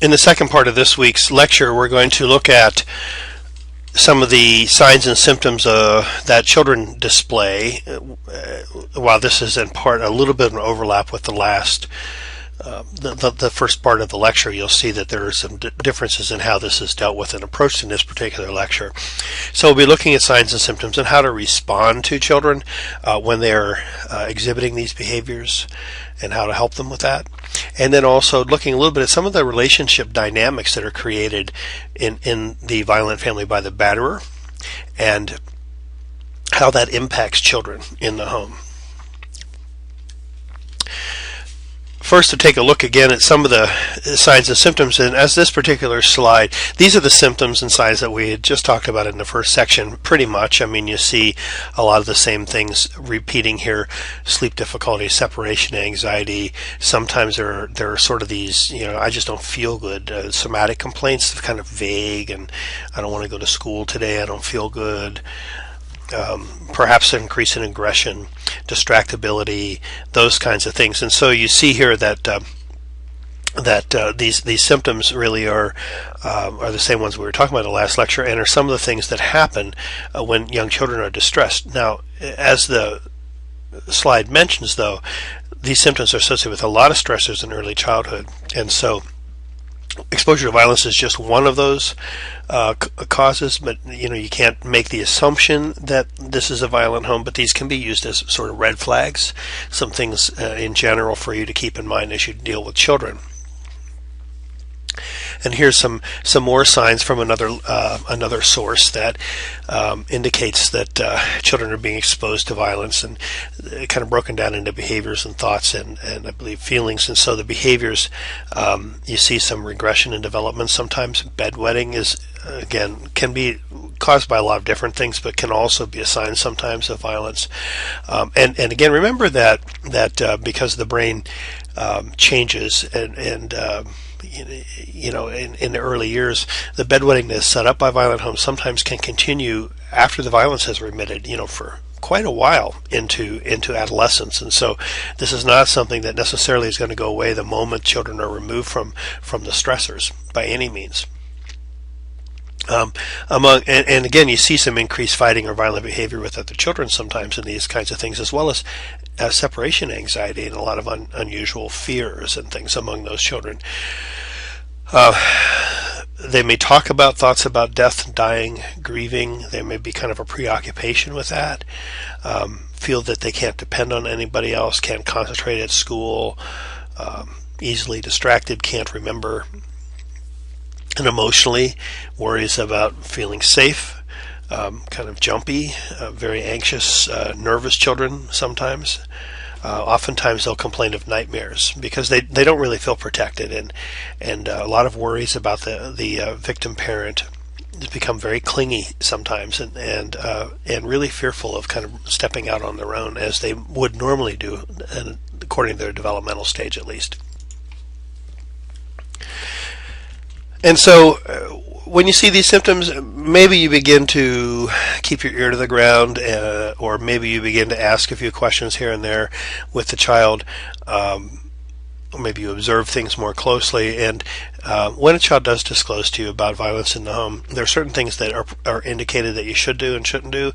In the second part of this week's lecture, we're going to look at some of the signs and symptoms that children display. While this is in part a little bit of an overlap with the last, the first part of the lecture, you'll see that there are some differences in how this is dealt with and approached in this particular lecture. So we'll be looking at signs and symptoms and how to respond to children when they're exhibiting these behaviors and how to help them with that. And then also looking a little bit at some of the relationship dynamics that are created in the violent family by the batterer and how that impacts children in the home. First, to take a look again at some of the signs and symptoms, and as this particular slide, these are the symptoms and signs that we had just talked about in the first section pretty much. I mean, you see a lot of the same things repeating here: sleep difficulty, separation anxiety. Sometimes there are sort of these, I just don't feel good, somatic complaints, kind of vague, and I don't want to go to school today, I don't feel good. Perhaps an increase in aggression, distractibility, those kinds of things. And so you see here that these symptoms really are the same ones we were talking about in the last lecture, and are some of the things that happen when young children are distressed. Now, as the slide mentions, though, these symptoms are associated with a lot of stressors in early childhood, and so exposure to violence is just one of those causes, but you can't make the assumption that this is a violent home, but these can be used as sort of red flags, some things in general for you to keep in mind as you deal with children. And here's some more signs from another source that indicates that children are being exposed to violence, and kind of broken down into behaviors and thoughts and I believe feelings. And so the behaviors, you see some regression in development. Sometimes bedwetting is, again, can be caused by a lot of different things, but can also be a sign sometimes of violence. And again, remember that because the brain changes and in the early years, the bedwetting that is set up by violent homes sometimes can continue after the violence has remitted, for quite a while into adolescence. And so this is not something that necessarily is going to go away the moment children are removed from the stressors by any means. And again, you see some increased fighting or violent behavior with other children sometimes in these kinds of things, as well as separation anxiety and a lot of unusual fears and things among those children. They may talk about thoughts about death, dying, grieving. There may be kind of a preoccupation with that. Feel that they can't depend on anybody else, can't concentrate at school, easily distracted, can't remember. And emotionally, worries about feeling safe, kind of jumpy, very anxious, nervous children sometimes. Oftentimes they'll complain of nightmares because they don't really feel protected, and a lot of worries about the victim parent. Become very clingy sometimes, and really fearful of kind of stepping out on their own as they would normally do, and according to their developmental stage at least. And so when you see these symptoms, maybe you begin to keep your ear to the ground, or maybe you begin to ask a few questions here and there with the child. Maybe you observe things more closely. And when a child does disclose to you about violence in the home, there are certain things that are indicated that you should do and shouldn't do.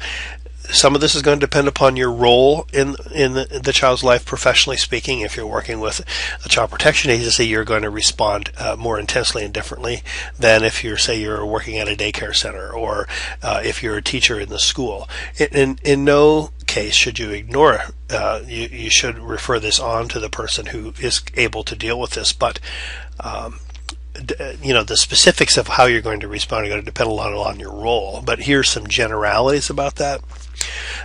Some of this is going to depend upon your role in the child's life, professionally speaking. If you're working with a child protection agency, you're going to respond more intensely and differently than if you're working at a daycare center, or if you're a teacher in the school. In no case should you ignore it. You should refer this on to the person who is able to deal with this, but the specifics of how you're going to respond are going to depend a lot on your role. But here's some generalities about that.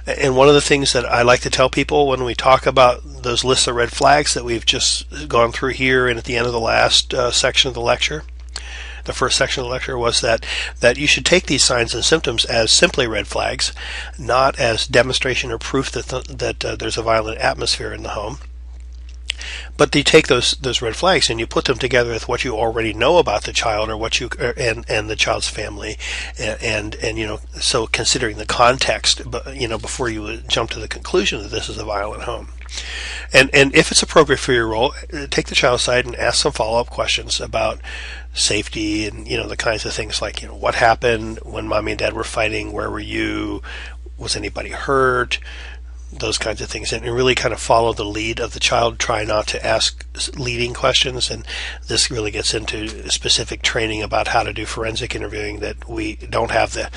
And one of the things that I like to tell people when we talk about those lists of red flags that we've just gone through here and at the end of the last section of the lecture, the first section of the lecture, was that you should take these signs and symptoms as simply red flags, not as demonstration or proof that there's a violent atmosphere in the home. But you take those red flags and you put them together with what you already know about the child, or what and the child's family, and so considering the context, before you jump to the conclusion that this is a violent home. And if it's appropriate for your role, take the child aside and ask some follow-up questions about safety and, the kinds of things like, what happened when mommy and dad were fighting? Where were you? Was anybody hurt? Those kinds of things, and really kind of follow the lead of the child. Try not to ask leading questions, and this really gets into specific training about how to do forensic interviewing that we don't have the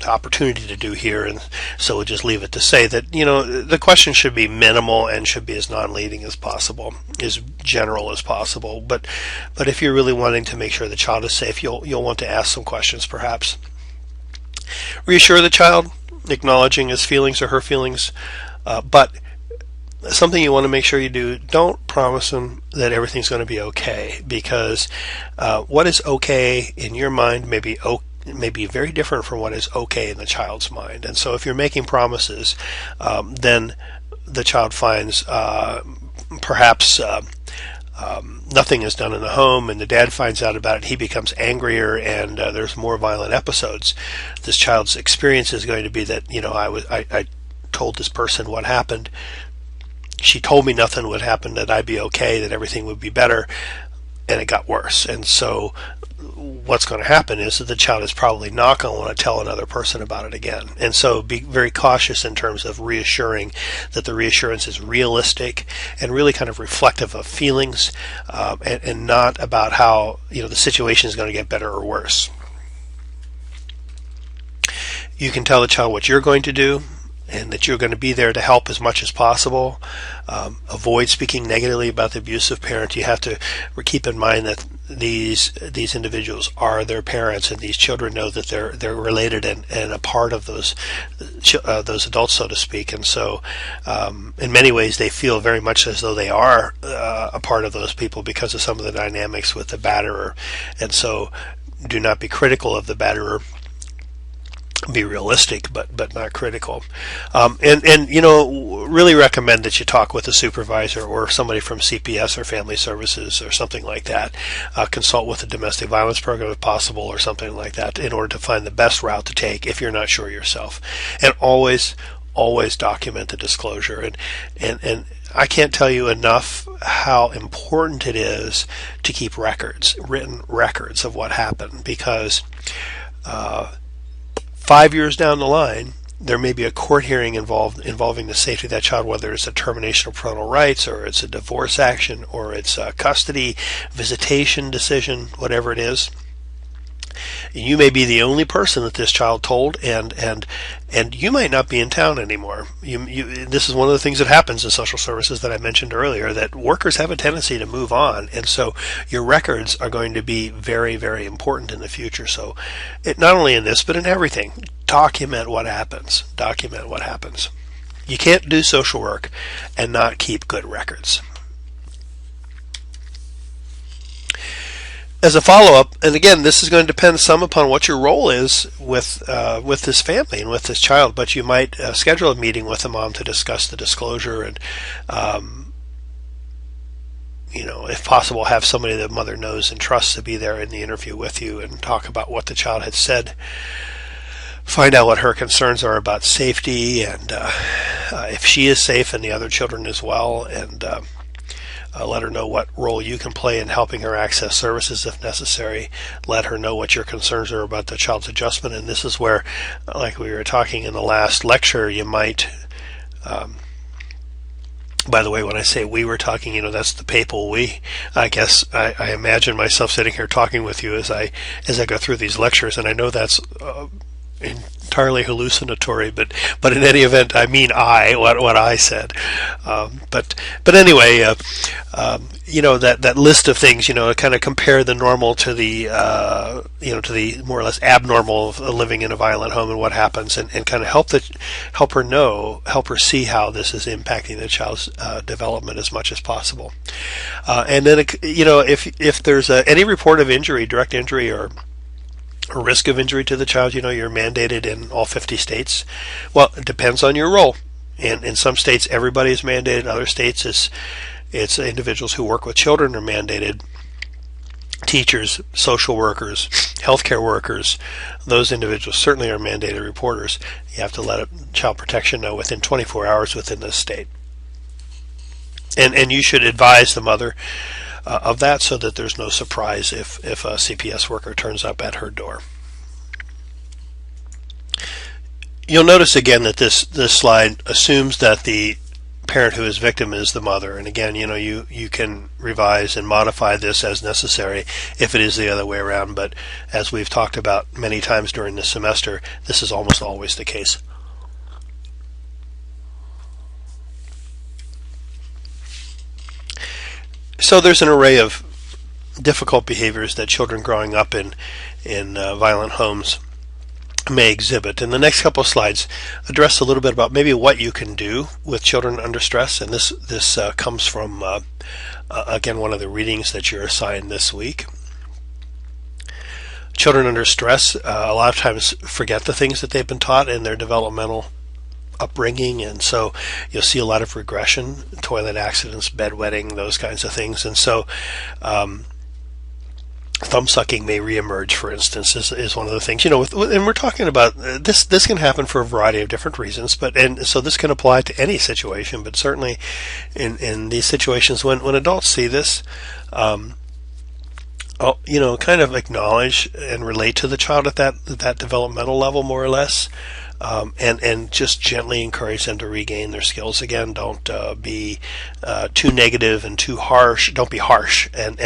opportunity to do here, and so we'll just leave it to say that the question should be minimal and should be as non-leading as possible, as general as possible. But if you're really wanting to make sure the child is safe, you'll want to ask some questions, perhaps. Reassure the child, acknowledging his feelings or her feelings, but something you want to make sure you do, don't promise him that everything's going to be okay, because what is okay in your mind may be very different from what is okay in the child's mind. And so if you're making promises, then the child finds perhaps nothing is done in the home, and the dad finds out about it. He becomes angrier, and there's more violent episodes. This child's experience is going to be that I told this person what happened. She told me nothing would happen, that I'd be okay, that everything would be better, and it got worse. And so what's going to happen is that the child is probably not going to want to tell another person about it again. And so be very cautious in terms of reassuring that the reassurance is realistic and really kind of reflective of feelings, and not about how the situation is going to get better or worse. You can tell the child what you're going to do, and that you're going to be there to help as much as possible. Avoid speaking negatively about the abusive parent. You have to keep in mind that these individuals are their parents, and these children know that they're related and a part of those adults, so to speak. And so, in many ways, they feel very much as though they are a part of those people because of some of the dynamics with the batterer. And so, do not be critical of the batterer. Be realistic, but not critical. And really recommend that you talk with a supervisor or somebody from CPS or Family Services or something like that. Consult with the domestic violence program if possible, or something like that, in order to find the best route to take if you're not sure yourself. And always document the disclosure. And I can't tell you enough how important it is to keep written records of what happened, because 5 years down the line, there may be a court hearing involving the safety of that child, whether it's a termination of parental rights, or it's a divorce action, or it's a custody, visitation decision, whatever it is. You may be the only person that this child told, and you might not be in town anymore. This is one of the things that happens in social services that I mentioned earlier, that workers have a tendency to move on, and so your records are going to be very, very important in the future. So, not only in this, but in everything, document what happens. Document what happens. You can't do social work and not keep good records. As a follow-up, and again, this is going to depend some upon what your role is with this family and with this child, but you might schedule a meeting with the mom to discuss the disclosure, and if possible, have somebody the mother knows and trusts to be there in the interview with you and talk about what the child had said. Find out what her concerns are about safety, and if she is safe, and the other children as well, and let her know what role you can play in helping her access services if necessary. Let her know what your concerns are about the child's adjustment. And this is where, like we were talking in the last lecture, you might, by the way, when I say we were talking, that's the papal we. I guess I imagine myself sitting here talking with you as I go through these lectures, and I know that's entirely hallucinatory, but in any event, I mean what I said. But anyway, that list of things, kind of compare the normal to the to the more or less abnormal of living in a violent home and what happens, and kind of help her see how this is impacting the child's development as much as possible. And then if there's any report of injury, direct injury, or risk of injury to the child, you're mandated in all 50 states. Well, it depends on your role. In some states, everybody is mandated. In other states, it's individuals who work with children are mandated. Teachers, social workers, healthcare workers, those individuals certainly are mandated reporters. You have to let Child Protection know within 24 hours within the state. And you should advise the mother of that so that there's no surprise if a CPS worker turns up at her door. You'll notice again that this slide assumes that the parent who is victim is the mother, and again, you can revise and modify this as necessary if it is the other way around, but as we've talked about many times during this semester, this is almost always the case. So there's an array of difficult behaviors that children growing up in violent homes may exhibit. And the next couple of slides address a little bit about maybe what you can do with children under stress. And this comes from, again, one of the readings that you're assigned this week. Children under stress a lot of times forget the things that they've been taught in their developmental upbringing, and so you'll see a lot of regression, toilet accidents, bedwetting, those kinds of things. And so thumb sucking may reemerge, for instance, is one of the things, and we're talking about this can happen for a variety of different reasons, and so this can apply to any situation, but certainly in these situations when adults see this, kind of acknowledge and relate to the child at that developmental level, more or less. And just gently encourage them to regain their skills again. Don't be too negative and too harsh. Don't be harsh, and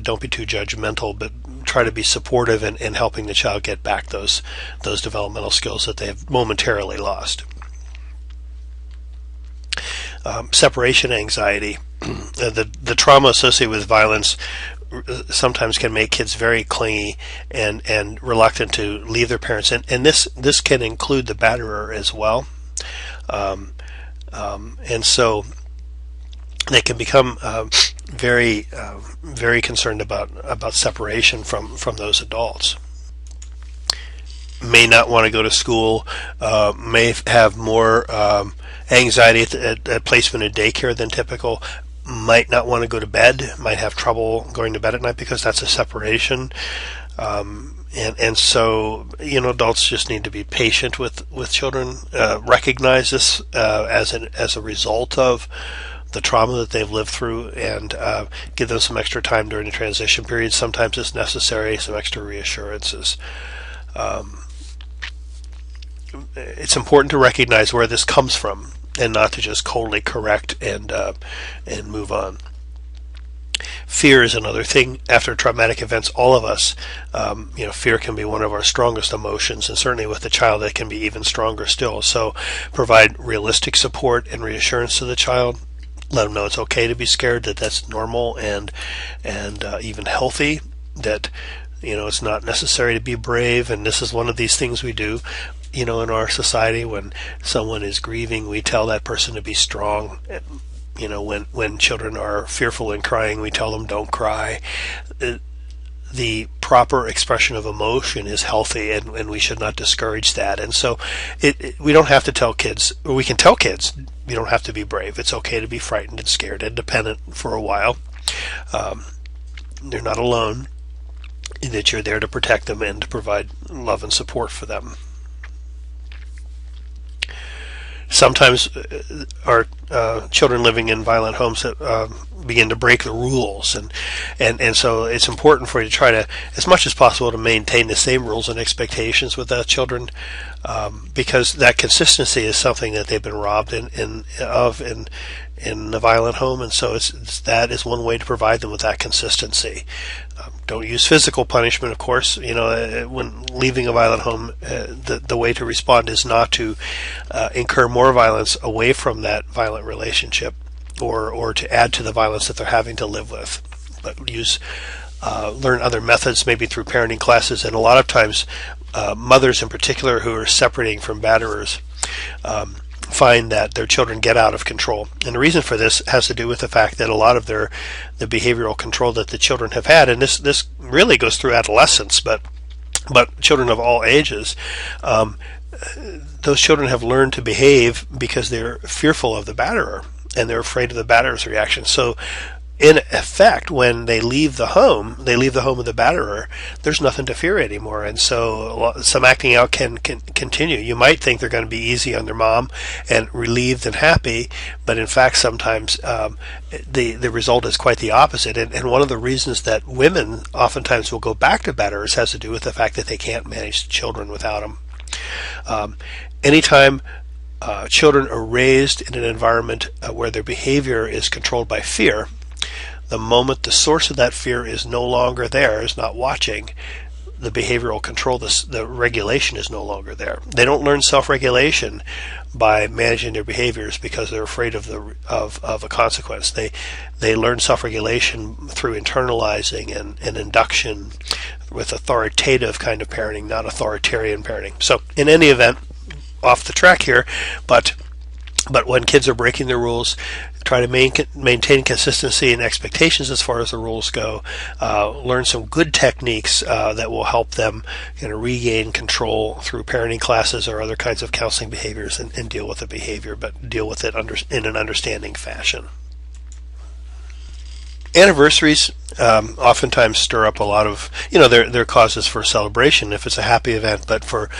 don't be too judgmental, but try to be supportive in helping the child get back those developmental skills that they have momentarily lost. Separation anxiety. The trauma associated with violence sometimes can make kids very clingy and reluctant to leave their parents, and this can include the batterer as well, and so they can become very concerned about separation from those adults. May not want to go to school, may have more anxiety at placement in daycare than typical, might not want to go to bed, might have trouble going to bed at night because that's a separation. And so, adults just need to be patient with children, recognize this as a result of the trauma that they've lived through, and give them some extra time during the transition period. Sometimes it's necessary, some extra reassurances. It's important to recognize where this comes from, and not to just coldly correct and move on. Fear is another thing. After traumatic events, all of us, fear can be one of our strongest emotions, and certainly with the child, it can be even stronger still. So, provide realistic support and reassurance to the child. Let them know it's okay to be scared, that that's normal and even healthy. That it's not necessary to be brave, and this is one of these things we do. In our society, when someone is grieving, we tell that person to be strong. When children are fearful and crying, we tell them don't cry. The proper expression of emotion is healthy, and we should not discourage that. And so we don't have to tell kids, or we can tell kids, you don't have to be brave. It's okay to be frightened and scared and dependent for a while. They're not alone, that you're there to protect them and to provide love and support for them. Sometimes our children living in violent homes begin to break the rules, and so it's important for you to try to, as much as possible, to maintain the same rules and expectations with the children, because that consistency is something that they've been robbed in the violent home, and so that is one way to provide them with that consistency. Don't use physical punishment, of course. When leaving a violent home, the way to respond is not to incur more violence away from that violent relationship, or to add to the violence that they're having to live with, but learn other methods, maybe through parenting classes. And a lot of times, mothers in particular who are separating from batterers find that their children get out of control. And the reason for this has to do with the fact that a lot of the behavioral control that the children have had, and this really goes through adolescence, but children of all ages, those children have learned to behave because they're fearful of the batterer, and they're afraid of the batterer's reaction. So in effect, when they leave the home of the batterer, there's nothing to fear anymore. And so some acting out can continue. You might think they're going to be easy on their mom and relieved and happy, but in fact, sometimes the result is quite the opposite. And one of the reasons that women oftentimes will go back to batterers has to do with the fact that they can't manage children without them. Anytime children are raised in an environment where their behavior is controlled by fear, the moment the source of that fear is no longer there, is not watching, the behavioral control, the regulation is no longer there. They don't learn self-regulation by managing their behaviors because they're afraid of a consequence. They learn self-regulation through internalizing and induction with authoritative kind of parenting, not authoritarian parenting. So in any event, off the track here, but when kids are breaking the rules, try to maintain consistency and expectations as far as the rules go. Learn some good techniques that will help them regain control through parenting classes or other kinds of counseling behaviors, and deal with the behavior, but deal with it in an understanding fashion. Anniversaries oftentimes stir up a lot of, they're causes for celebration if it's a happy event, but for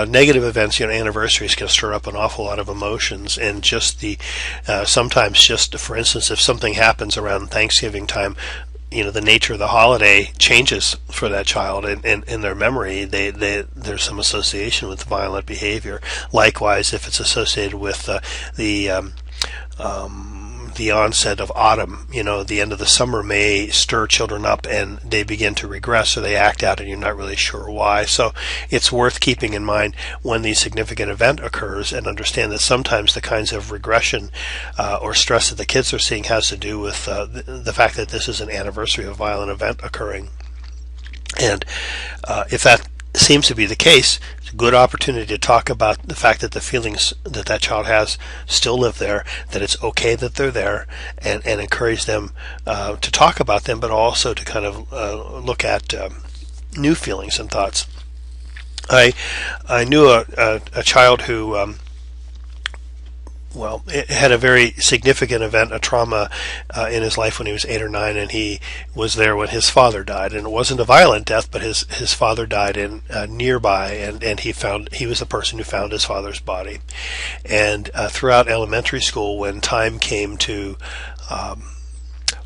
negative events, anniversaries can stir up an awful lot of emotions, and just sometimes just, for instance, if something happens around Thanksgiving time, the nature of the holiday changes for that child, and in their memory, there's some association with violent behavior. Likewise, if it's associated with the onset of autumn, the end of the summer may stir children up and they begin to regress, or they act out and you're not really sure why. So it's worth keeping in mind when the significant event occurs, and understand that sometimes the kinds of regression or stress that the kids are seeing has to do with the fact that this is an anniversary of a violent event occurring. And if that seems to be the case, it's a good opportunity to talk about the fact that the feelings that child has still live there, that it's okay that they're there, and encourage them to talk about them, but also to kind of look at new feelings and thoughts. I knew a child who it had a very significant event, a trauma in his life when he was 8 or 9, and he was there when his father died. And it wasn't a violent death, but his father died in nearby, and he was the person who found his father's body. And throughout elementary school, when time came to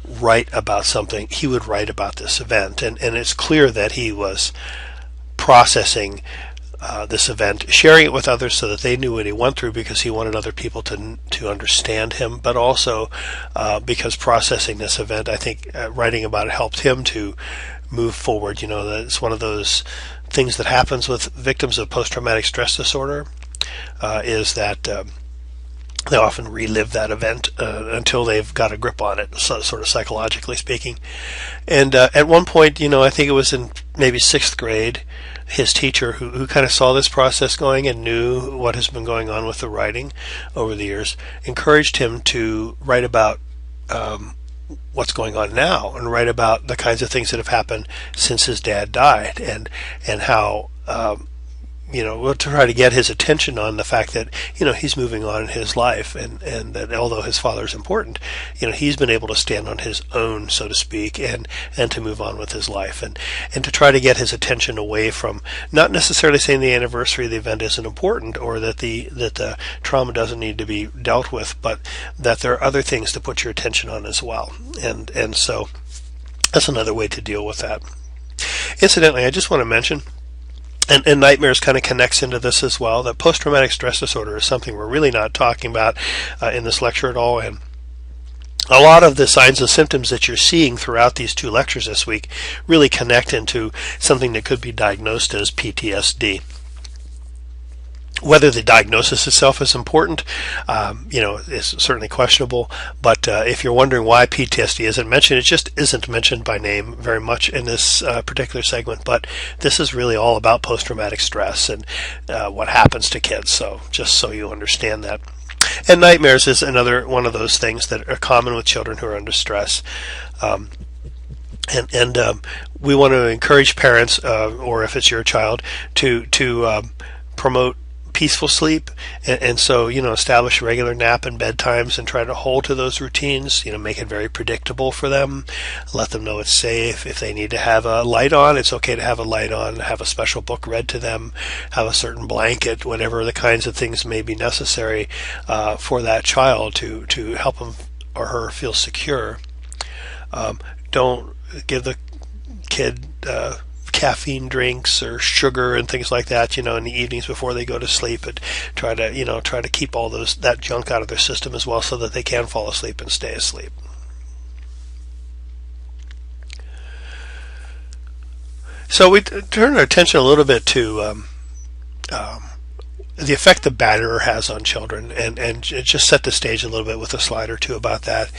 write about something, he would write about this event, and it's clear that he was processing this event, sharing it with others so that they knew what he went through, because he wanted other people to understand him, but also because processing this event, I think writing about it helped him to move forward. It's one of those things that happens with victims of post-traumatic stress disorder, is that they often relive that event until they've got a grip on it, sort of psychologically speaking. And at one point, I think it was in maybe 6th grade, his teacher, who kind of saw this process going and knew what has been going on with the writing over the years, encouraged him to write about what's going on now, and write about the kinds of things that have happened since his dad died, and how we'll try to get his attention on the fact that he's moving on in his life, and that although his father is important, he's been able to stand on his own, so to speak, and to move on with his life, and to try to get his attention away from not necessarily saying the anniversary of the event isn't important, or that the trauma doesn't need to be dealt with, but that there are other things to put your attention on as well, and so that's another way to deal with that. Incidentally, I just want to mention, and nightmares kind of connects into this as well, that post-traumatic stress disorder is something we're really not talking about in this lecture at all. And a lot of the signs and symptoms that you're seeing throughout these 2 lectures this week really connect into something that could be diagnosed as PTSD. Whether the diagnosis itself is important, is certainly questionable. But if you're wondering why PTSD isn't mentioned, it just isn't mentioned by name very much in this particular segment. But this is really all about post-traumatic stress and what happens to kids. So just so you understand that. And nightmares is another one of those things that are common with children who are under stress. And we want to encourage parents, or if it's your child, to promote peaceful sleep, and so establish regular nap and bedtimes and try to hold to those routines. Make it very predictable for them. Let them know it's safe. If they need to have a light on, it's okay to have a light on. Have a special book read to them. Have a certain blanket, whatever the kinds of things may be necessary for that child to help him or her feel secure. Don't give the kid caffeine drinks or sugar and things like that, in the evenings before they go to sleep, and try to keep all that junk out of their system as well, so that they can fall asleep and stay asleep. So we turn our attention a little bit to the effect the batterer has on children, and just set the stage a little bit with a slide or two about that.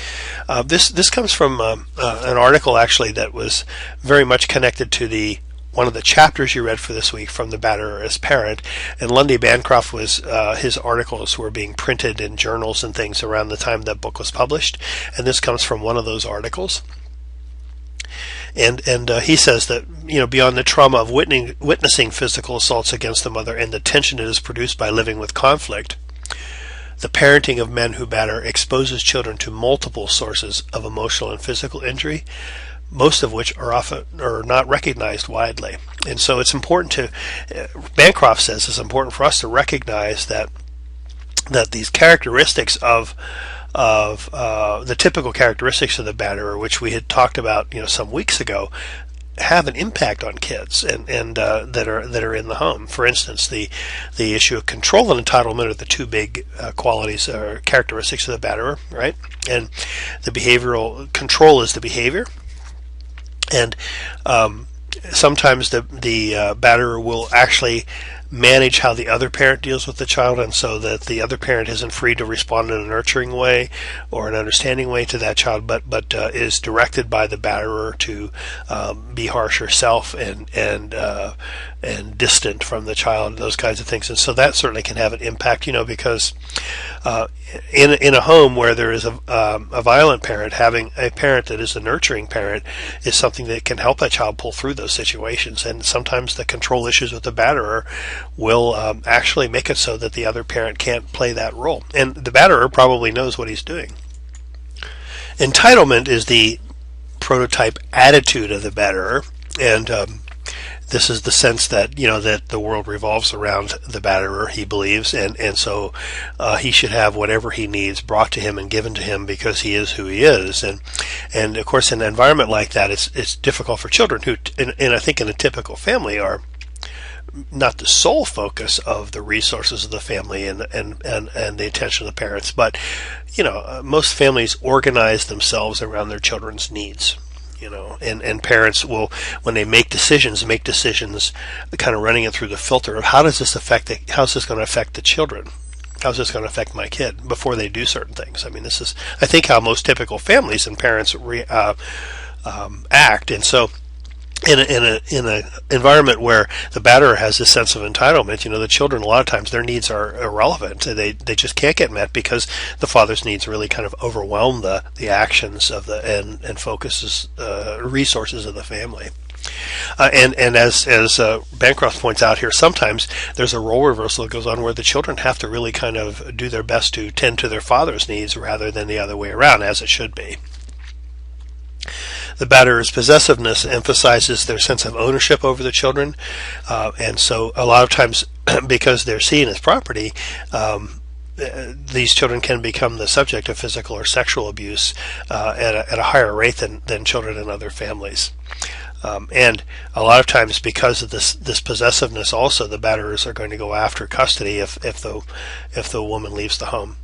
This comes from an article actually that was very much connected to one of the chapters you read for this week from The Batterer as Parent. And Lundy Bancroft his articles were being printed in journals and things around the time that book was published, and this comes from one of those articles. And he says that beyond the trauma of witnessing physical assaults against the mother and the tension it is produced by living with conflict, the parenting of men who batter exposes children to multiple sources of emotional and physical injury, most of which are not recognized widely. And so it's important Bancroft says it's important for us to recognize that these characteristics of the typical characteristics of the batterer, which we had talked about some weeks ago, have an impact on kids and that are in the home. For instance, the issue of control and entitlement are the two big qualities or characteristics of the batterer, right? And the behavioral control is the behavior, and sometimes the batterer will actually manage how the other parent deals with the child, and so that the other parent isn't free to respond in a nurturing way or an understanding way to that child, but is directed by the batterer to be harsh herself and distant from the child, those kinds of things. And so that certainly can have an impact, because in a home where there is a violent parent, having a parent that is a nurturing parent is something that can help that child pull through those situations. And sometimes the control issues with the batterer will actually make it so that the other parent can't play that role. And the batterer probably knows what he's doing. Entitlement is the prototype attitude of the batterer, and this is the sense that that the world revolves around the batterer, he believes, and so he should have whatever he needs brought to him and given to him because he is who he is. And of course, in an environment like that, it's difficult for children who, and I think in a typical family, are not the sole focus of the resources of the family and the attention of the parents, but most families organize themselves around their children's needs. And parents will, when they make decisions kind of running it through the filter of how's this going to affect the children? How's this going to affect my kid before they do certain things? I mean, this is, I think, how most typical families and parents act. And so in an environment where the batterer has this sense of entitlement, the children, a lot of times their needs are irrelevant. They just can't get met because the father's needs really kind of overwhelm the actions of and focuses resources of the family. And as Bancroft points out here, sometimes there's a role reversal that goes on where the children have to really kind of do their best to tend to their father's needs rather than the other way around, as it should be. The batterer's possessiveness emphasizes their sense of ownership over the children, and so a lot of times, because they're seen as property, these children can become the subject of physical or sexual abuse at a higher rate than children in other families. And a lot of times, because of this possessiveness, also the batterers are going to go after custody if the woman leaves the home.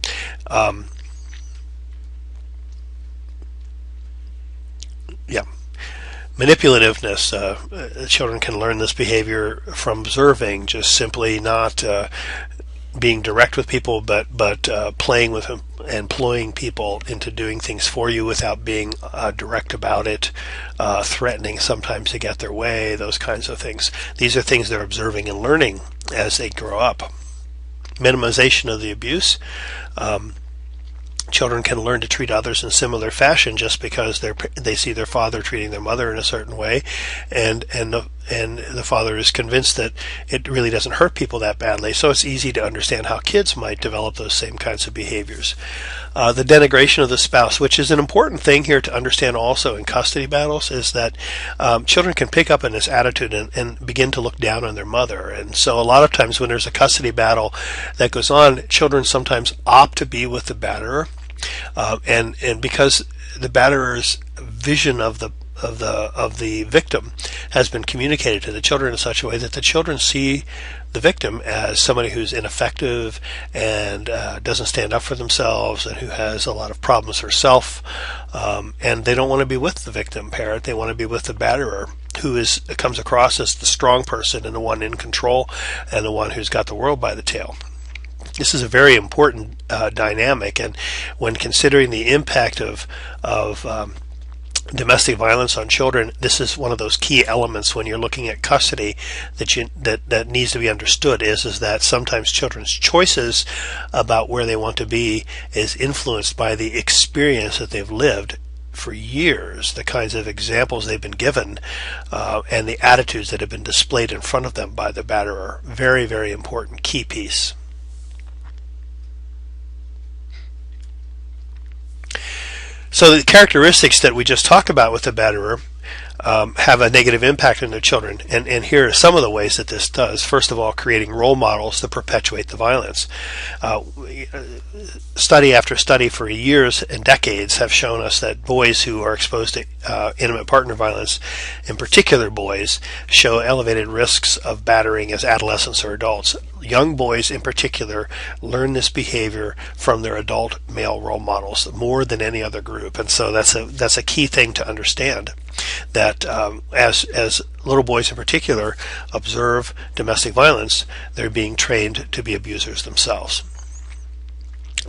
Manipulativeness. Children can learn this behavior from observing, just simply not being direct with people, but playing with them and employing people into doing things for you without being direct about it, threatening sometimes to get their way, those kinds of things. These are things they're observing and learning as they grow up. Minimization of the abuse. Children can learn to treat others in similar fashion just because they see their father treating their mother in a certain way, and and the father is convinced that it really doesn't hurt people that badly. So it's easy to understand how kids might develop those same kinds of behaviors. The denigration of the spouse, which is an important thing here to understand also in custody battles, is that children can pick up on this attitude and begin to look down on their mother. And so a lot of times when there's a custody battle that goes on, children sometimes opt to be with the batterer, and because the batterer's vision of the victim has been communicated to the children in such a way that the children see the victim as somebody who's ineffective and doesn't stand up for themselves and who has a lot of problems herself, and they don't want to be with the victim parent. They want to be with the batterer, who comes across as the strong person and the one in control and the one who's got the world by the tail. This is a very important dynamic, and when considering the impact of domestic violence on children, this is one of those key elements when you're looking at custody that needs to be understood, is that sometimes children's choices about where they want to be is influenced by the experience that they've lived for years, the kinds of examples they've been given, and the attitudes that have been displayed in front of them by the batterer. Very, very important key piece. So the characteristics that we just talked about with the batterer have a negative impact on their children, and here are some of the ways that this does. First of all, creating role models to perpetuate the violence. Study after study for years and decades have shown us that boys who are exposed to intimate partner violence, in particular boys, show elevated risks of battering as adolescents or adults. Young boys in particular learn this behavior from their adult male role models more than any other group, and so that's a key thing to understand, that as little boys in particular observe domestic violence, they're being trained to be abusers themselves.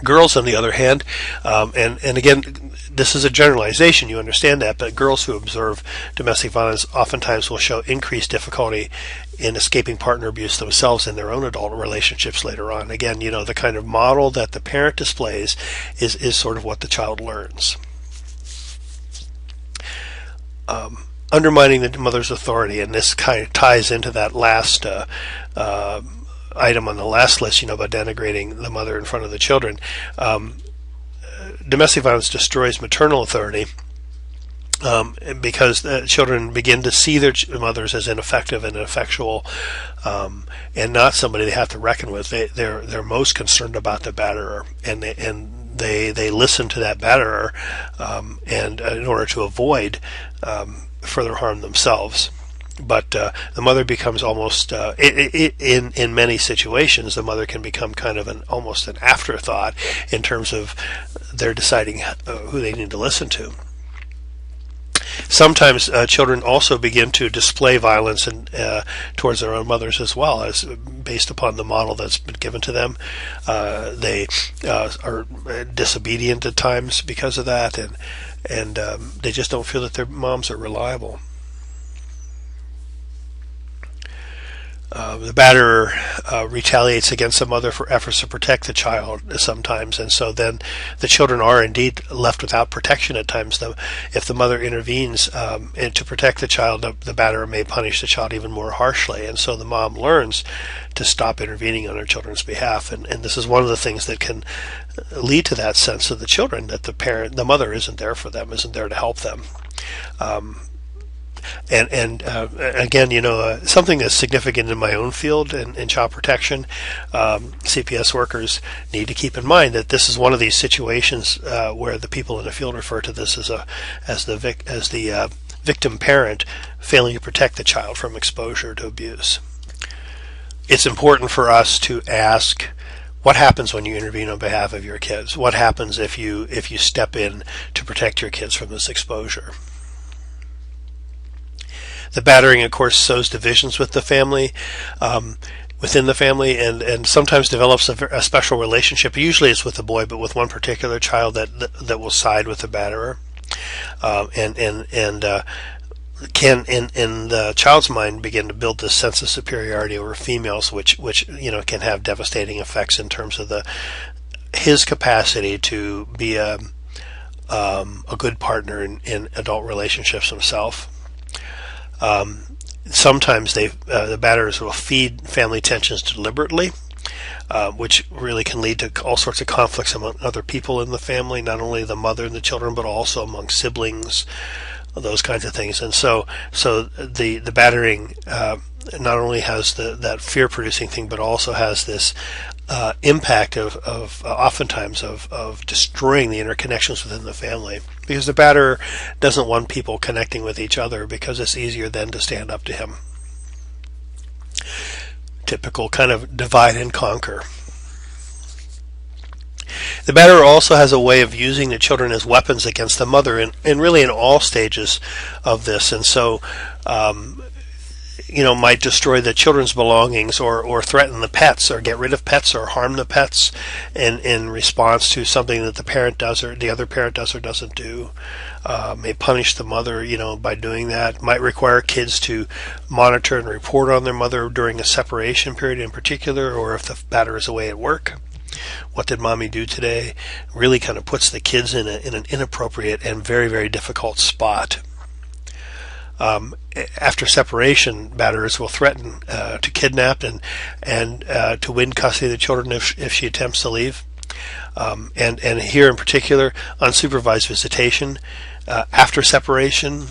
Girls, on the other hand, and again, this is a generalization, you understand that, but girls who observe domestic violence oftentimes will show increased difficulty in escaping partner abuse themselves in their own adult relationships later on. Again, the kind of model that the parent displays is sort of what the child learns. Undermining the mother's authority, and this kind of ties into that last item on the last list, about denigrating the mother in front of the children. Domestic violence destroys maternal authority because children begin to see their mothers as ineffective and ineffectual, and not somebody they have to reckon with. They're most concerned about the batterer, and they listen to that batterer, and in order to avoid further harm themselves. But the mother becomes almost, in many situations, the mother can become kind of almost an afterthought in terms of their deciding who they need to listen to. Sometimes children also begin to display violence towards their own mothers as well, as based upon the model that's been given to them. They are disobedient at times because of that, and they just don't feel that their moms are reliable. The batterer retaliates against the mother for efforts to protect the child sometimes, and so then the children are indeed left without protection at times. If the mother intervenes to protect the child, the batterer may punish the child even more harshly, and so the mom learns to stop intervening on her children's behalf, and this is one of the things that can lead to that sense of the children that the mother isn't there for them, isn't there to help them. And again, something that's significant in my own field in child protection, CPS workers need to keep in mind that this is one of these situations where the people in the field refer to this as the victim parent failing to protect the child from exposure to abuse. It's important for us to ask, what happens when you intervene on behalf of your kids? What happens if you step in to protect your kids from this exposure? The battering, of course, sows divisions with the family, within the family, and sometimes develops a special relationship. Usually it's with the boy, but with one particular child that will side with the batterer, and can in the child's mind begin to build this sense of superiority over females, which can have devastating effects in terms of his capacity to be a good partner in adult relationships himself. Sometimes the batterers will feed family tensions deliberately, which really can lead to all sorts of conflicts among other people in the family, not only the mother and the children, but also among siblings, those kinds of things. And so the battering not only has that fear-producing thing, but also has this impact of oftentimes of destroying the interconnections within the family, because the batterer doesn't want people connecting with each other because it's easier then to stand up to him. Typical kind of divide and conquer. The batterer also has a way of using the children as weapons against the mother, and really in all stages of this. And so might destroy the children's belongings, or threaten the pets, or get rid of pets, or harm the pets in response to something that the parent does or the other parent does or doesn't do. May punish the mother, by doing that. Might require kids to monitor and report on their mother during a separation period in particular, or if the batterer is away at work. What did mommy do today? Really kind of puts the kids in an inappropriate and very, very difficult spot. After separation, batterers will threaten to kidnap and to win custody of the children if she attempts to leave. And here in particular, unsupervised visitation after separation,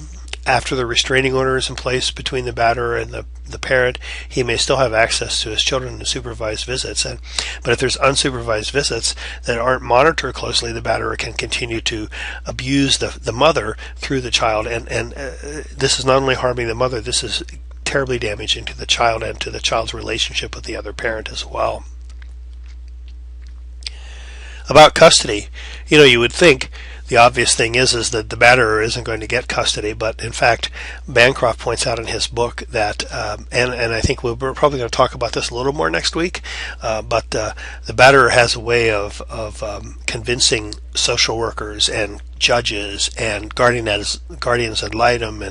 after the restraining order is in place between the batterer and the parent, he may still have access to his children in supervised visits. But if there's unsupervised visits that aren't monitored closely, the batterer can continue to abuse the mother through the child. And this is not only harming the mother, this is terribly damaging to the child and to the child's relationship with the other parent as well. About custody, you would think the obvious thing is that the batterer isn't going to get custody, but in fact, Bancroft points out in his book that, and I think we're probably going to talk about this a little more next week, but the batterer has a way of convincing social workers and judges and guardians ad litem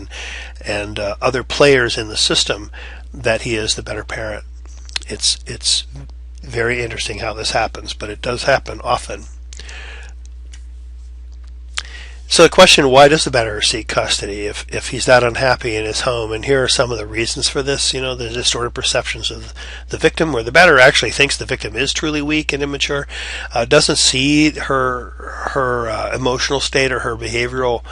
and other players in the system that he is the better parent. It's very interesting how this happens, but it does happen often. So the question, why does the batterer seek custody if he's that unhappy in his home? And here are some of the reasons for this. The distorted perceptions of the victim, where the batterer actually thinks the victim is truly weak and immature, doesn't see her emotional state or her behavioral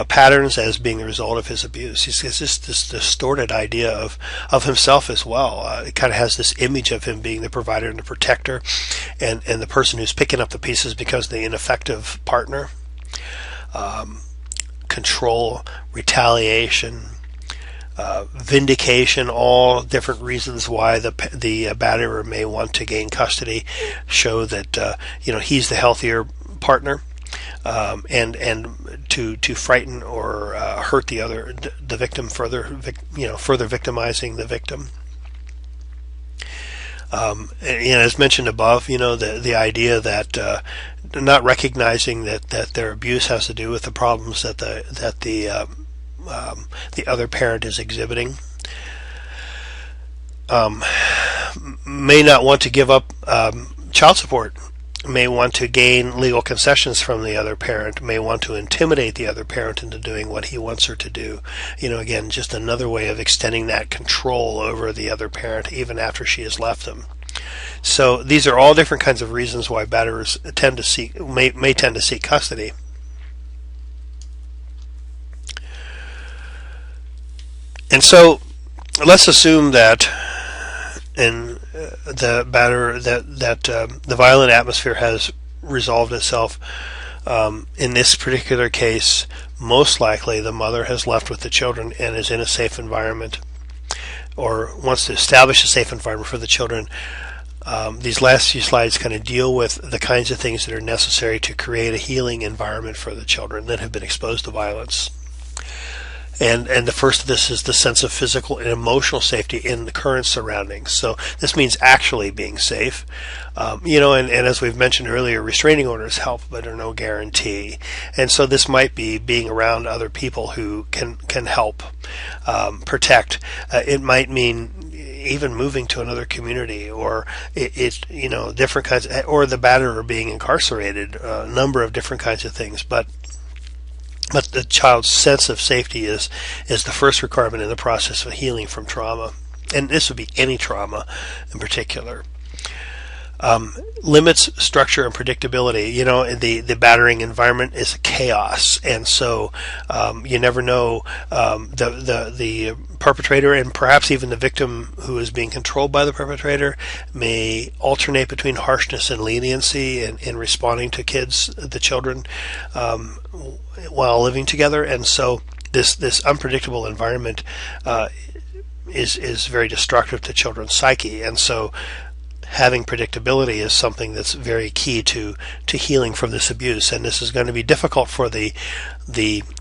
patterns as being the result of his abuse. He's just this distorted idea of himself as well. It kind of has this image of him being the provider and the protector, and the person who's picking up the pieces because of the ineffective partner. Control, retaliation, vindication, all different reasons why the batterer may want to gain custody, show that he's the healthier partner, and to frighten or hurt the victim further, further victimizing the victim. As mentioned above, the idea that not recognizing that their abuse has to do with the problems that the other parent is exhibiting, may not want to give up child support, may want to gain legal concessions from the other parent, may want to intimidate the other parent into doing what he wants her to do. Again, just another way of extending that control over the other parent even after she has left them. So these are all different kinds of reasons why batterers may tend to seek custody. And so let's assume that in the batterer that the violent atmosphere has resolved itself. In this particular case, most likely the mother has left with the children and is in a safe environment, or wants to establish a safe environment for the children. These last few slides kind of deal with the kinds of things that are necessary to create a healing environment for the children that have been exposed to violence. And the first of this is the sense of physical and emotional safety in the current surroundings. So this means actually being safe. And as we've mentioned earlier, restraining orders help but are no guarantee. And so this might be being around other people who can help protect. It might mean even moving to another community, or different kinds, or the batterer being incarcerated, a number of different kinds of things. But But the child's sense of safety is the first requirement in the process of healing from trauma. And this would be any trauma in particular. Limits, structure, and predictability. The battering environment is chaos, and so you never know. The perpetrator and perhaps even the victim who is being controlled by the perpetrator may alternate between harshness and leniency in responding to the children, while living together. And so this unpredictable environment is very destructive to children's psyche. And so having predictability is something that's very key to healing from this abuse, and this is going to be difficult for the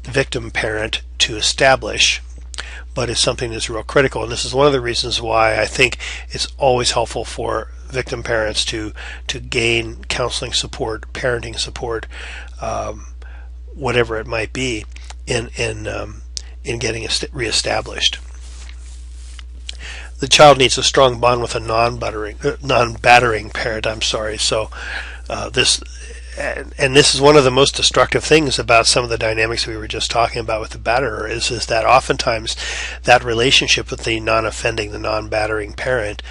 victim parent to establish, but it's something that's real critical. And this is one of the reasons why I think it's always helpful for victim parents to gain counseling support, parenting support, whatever it might be, in getting reestablished. The child needs a strong bond with a non-battering parent. So this is one of the most destructive things about some of the dynamics we were just talking about with the batterer is that oftentimes that relationship with the non-offending, the non-battering parent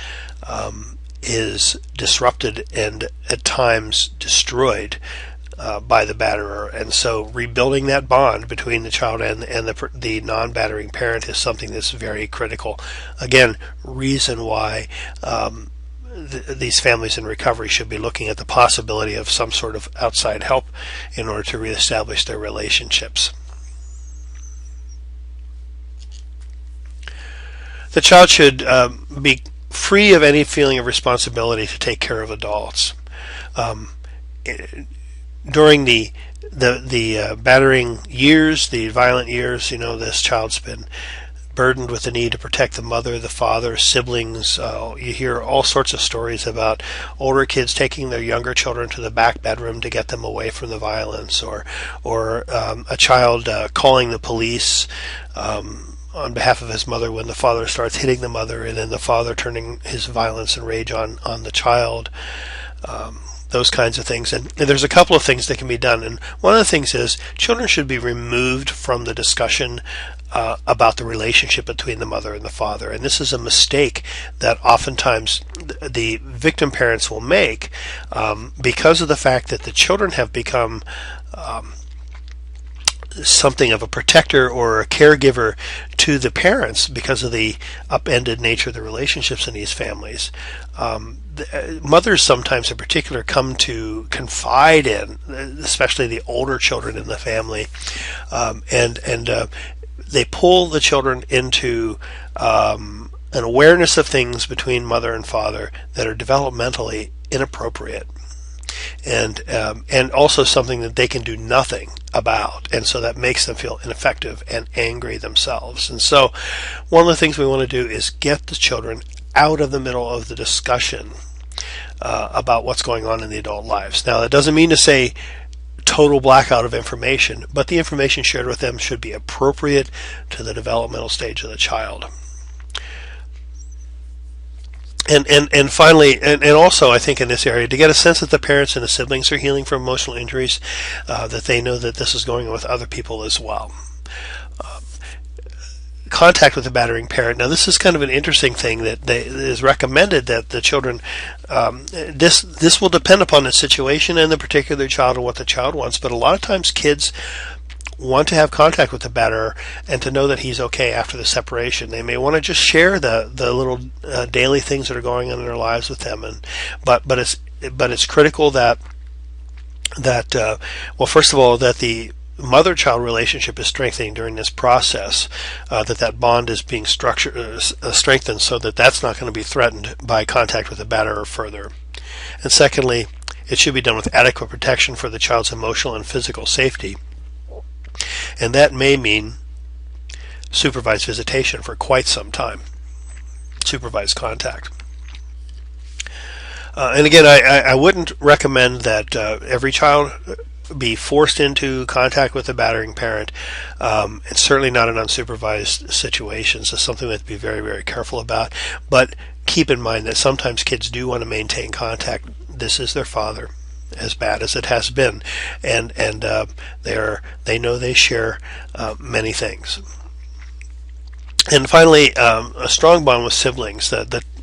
is disrupted and at times destroyed by the batterer. And so rebuilding that bond between the child and the non-battering parent is something that's very critical. Again, reason why these families in recovery should be looking at the possibility of some sort of outside help in order to reestablish their relationships. The child should be free of any feeling of responsibility to take care of adults. During the battering years, the violent years, this child's been burdened with the need to protect the mother, the father, siblings. You hear all sorts of stories about older kids taking their younger children to the back bedroom to get them away from the violence, or a child calling the police on behalf of his mother when the father starts hitting the mother, and then the father turning his violence and rage on the child. Those kinds of things. And there's a couple of things that can be done. And one of the things is children should be removed from the discussion about the relationship between the mother and the father. And this is a mistake that oftentimes the victim parents will make because of the fact that the children have become something of a protector or a caregiver to the parents because of the upended nature of the relationships in these families. Mothers sometimes in particular come to confide in, especially the older children in the family, and they pull the children into an awareness of things between mother and father that are developmentally inappropriate, and also something that they can do nothing about, and so that makes them feel ineffective and angry themselves. And so one of the things we want to do is get the children out of the middle of the discussion about what's going on in the adult lives. Now, that doesn't mean to say total blackout of information, but the information shared with them should be appropriate to the developmental stage of the child. And finally, and also I think in this area, to get a sense that the parents and the siblings are healing from emotional injuries, that they know that this is going on with other people as well. Contact with the battering parent. Now, this is kind of an interesting thing that is recommended that the children, this will depend upon the situation and the particular child and what the child wants, but a lot of times kids want to have contact with the batterer and to know that he's okay after the separation. They may want to just share the little daily things that are going on in their lives with them, but it's critical that well, first of all, that the mother-child relationship is strengthening during this process, that bond is being strengthened so that that's not going to be threatened by contact with the batterer further. And secondly, it should be done with adequate protection for the child's emotional and physical safety. And that may mean supervised visitation for quite some time, supervised contact. And again, I wouldn't recommend that every child be forced into contact with a battering parent. It's certainly not an unsupervised situation, so something we have to be very, very careful about. But keep in mind that sometimes kids do want to maintain contact. This is their father, as bad as it has been, and they know they share many things. And finally, a strong bond with siblings.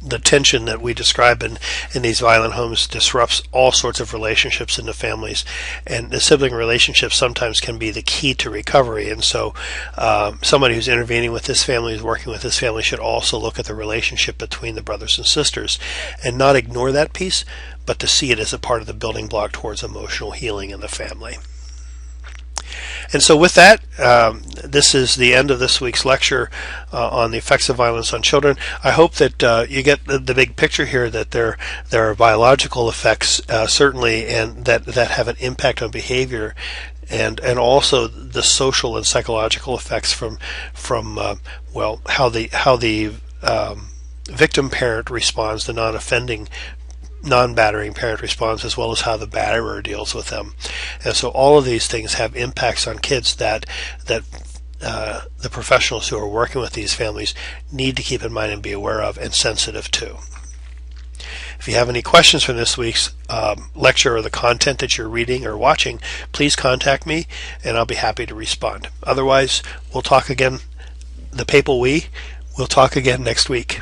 The tension that we describe in these violent homes disrupts all sorts of relationships in the families, and the sibling relationships sometimes can be the key to recovery. And so somebody who's intervening with this family, who's working with this family, should also look at the relationship between the brothers and sisters and not ignore that piece, but to see it as a part of the building block towards emotional healing in the family. And so with that, this is the end of this week's lecture on the effects of violence on children. I hope that you get the big picture here, that there are biological effects, certainly, and that have an impact on behavior, and also the social and psychological effects from how the victim parent responds, the non-battering parent responds, as well as how the batterer deals with them. And so all of these things have impacts on kids that the professionals who are working with these families need to keep in mind and be aware of and sensitive to. If you have any questions from this week's lecture or the content that you're reading or watching, please contact me and I'll be happy to respond. Otherwise, we'll talk again, the papal we, we'll talk again next week.